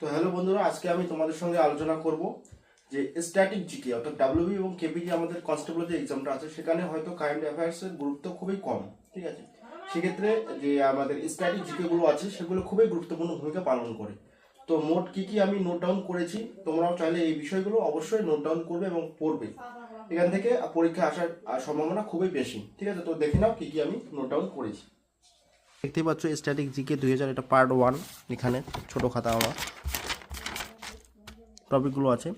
তো হ্যালো বন্ধুরা, আজকে আমি তোমাদের সঙ্গে আলোচনা করব যে স্ট্যাটিক জিকে অর্থাৎ ডাব্লিউবি এবং কেপিটি আমাদের কনস্টেবলের যে এক্সামটা আছে সেখানে হয়তো কারেন্ট অ্যাফেয়ার্সের গুরুত্ব খুবই কম। ঠিক আছে, সেক্ষেত্রে যে আমাদের স্ট্যাটিক জিকেগুলো আছে সেগুলো খুবই গুরুত্বপূর্ণ ভূমিকা পালন করে। তো মোট কি কি আমি নোট ডাউন করেছি, তোমরাও চাইলে এই বিষয়গুলো অবশ্যই নোট ডাউন করবে এবং পড়বে। এখান থেকে পরীক্ষা আসার সম্ভাবনা খুবই বেশি। ঠিক আছে, তো দেখে নাও কি কি আমি নোট ডাউন করেছি। দেখতে পাচ্ছ স্ট্যাটিক জিকে 2000, এটা পার্ট 1। এখানে ছোট খাতা আমার টপিকগুলো আছে।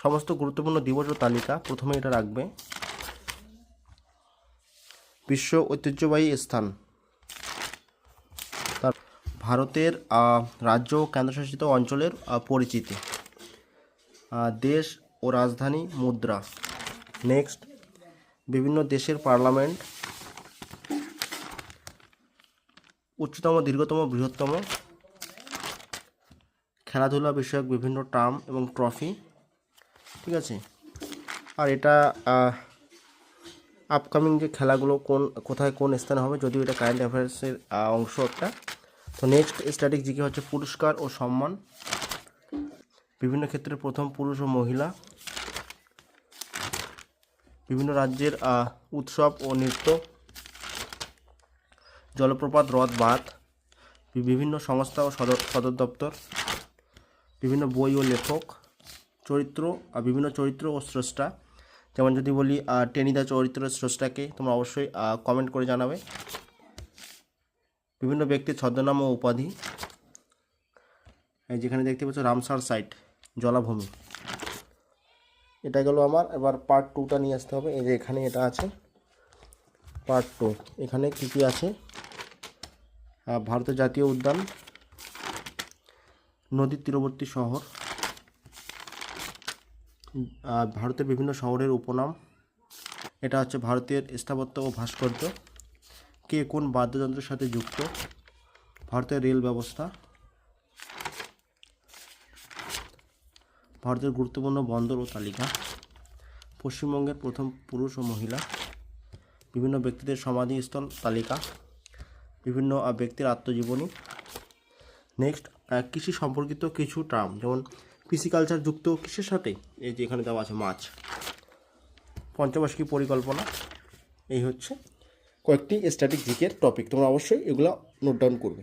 সমস্ত গুরুত্বপূর্ণ দিবস ও তালিকা প্রথমে এটা রাখবে। বিশ্ব ঐতিহ্যবাহী স্থান, তার ভারতের রাজ্য ও কেন্দ্রশাসিত অঞ্চলের পরিচিতি, দেশ ও রাজধানী মুদ্রা। নেক্সট, বিভিন্ন দেশের পার্লামেন্ট, উচ্চতম, দীর্ঘতম, বৃহত্তম, খেলাধুলা বিষয়ক বিভিন্ন টার্ম এবং ট্রফি। ঠিক আছে, আর এটা আপকামিং যে খেলাগুলো কোথায় কোন স্থানে হবে, যদিও এটা কারেন্ট অ্যাফেয়ার্সের অংশ একটা। তো নেক্সট স্ট্যাটিক জিকে হচ্ছে পুরস্কার ও সম্মান, বিভিন্ন ক্ষেত্রে প্রথম পুরুষ ও মহিলা, বিভিন্ন রাজ্যের উৎসব ও নৃত্য, জলপ্রপাত, হ্রদ, বাঁধ, বিভিন্ন সংস্থা ও সদর দপ্তর, বিভিন্ন বই ও লেখক, চরিত্র, বিভিন্ন চরিত্র ও স্রষ্টা। যেমন যদি বলি টেনিদা চরিত্রের স্রষ্টাকে, তোমরা অবশ্যই কমেন্ট করে জানাবে। বিভিন্ন ব্যক্তির ছদ্মনাম ও উপাধি, যেখানে দেখতে পাচ্ছ রামসার সাইট, জলাভূমি। এটা গেল আমার। এবার পার্ট 2টা নিয়ে আসতে হবে। এই যে এখানে এটা আছে পার্ট 2। এখানে কী কী আছে, ভারতের জাতীয় উদ্যান, নদীর তীরবর্তী শহর, ভারতের বিভিন্ন শহরের উপনাম, এটা হচ্ছে ভারতের স্থাপত্য ও ভাস্কর্য, কে কোন বাদ্যযন্ত্রের সাথে যুক্ত, ভারতের রেল ব্যবস্থা, ভারতের গুরুত্বপূর্ণ বন্দর ও তালিকা, পশ্চিমবঙ্গের প্রথম পুরুষ ও মহিলা, বিভিন্ন ব্যক্তিদের সমাধিস্থল তালিকা, বিভিন্ন ব্যক্তির আত্মজীবনী। নেক্সট, কৃষি সম্পর্কিত কিছু টার্ম, যেমন পিসিকালচার যুক্ত কিসের সাথে, এই যে এখানে দেওয়া আছে মাছ, পঞ্চবার্ষিকী পরিকল্পনা। এই হচ্ছে কয়েকটি স্ট্যাটিক জিকের টপিক, তোমরা অবশ্যই এগুলো নোট ডাউন করবে।